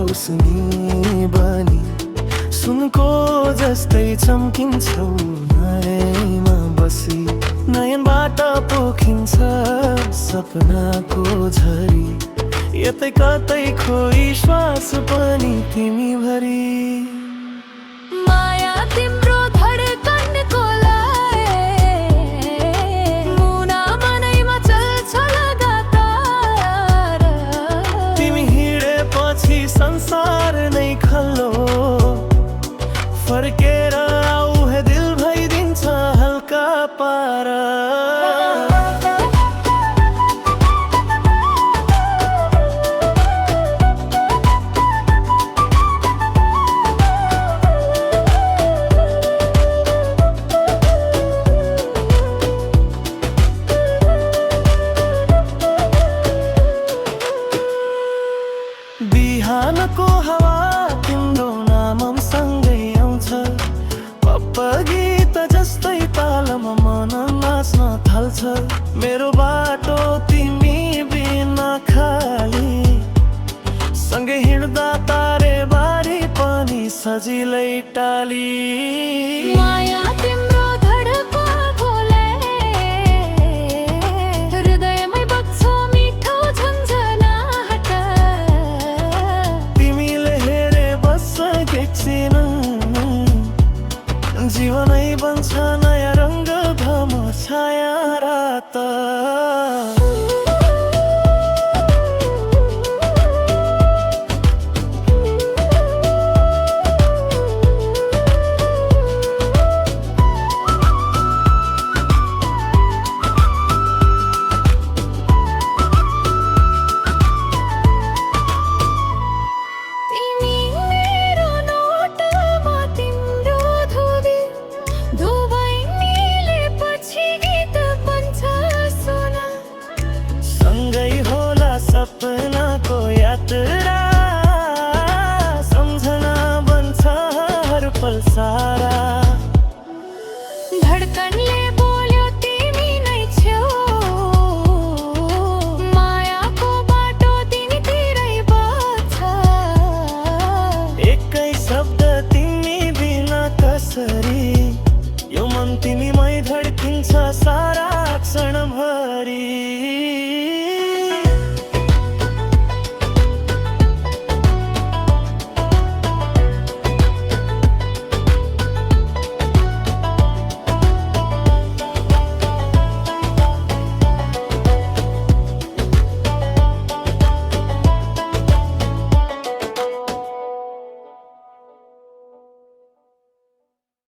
रोशनी बनी सुनको जस्तै चम्किन्छौ नयनमा बसी नयनबाट पोखिन्छ सपनाको झरी यतै कतै खोइ श्वास पनि तिमी भरी माया तिम्रो धडकनको मुना मनैमा चल्छ लगातार तिमी हिँडेपछि संसार नै खल्लो फर्केर आऊ हे दिल भइदिन्छ हल्का पारा बिहानको हावा तिम्रो नाम सँगै आउँछ पप्प गीत जस्तै तालमा मन नाच्न थाल्छ मेरो बाटो तिमी बिना खाली सँगै हिँड्दा तारे बारी पनि सजिलै टाली माया तिम्रो धडकनको हृदयमै बग्छ मिठो झन्झनाहट तिमीले हेरे बस्छ एकछिन जीवनै बन्छ नयाँ रङ्ग घम छाया रात सपनाको यात्रा सम्झना बन्छ हर पल सारा धडकनले बोल्यो तिमी नै छेउ मायाको बाटो तिमीतिरै बग्छ एकै शब्द तिमी बिना कसरी यो मन तिमीमै धड्किन्छ सारा क्षणभरि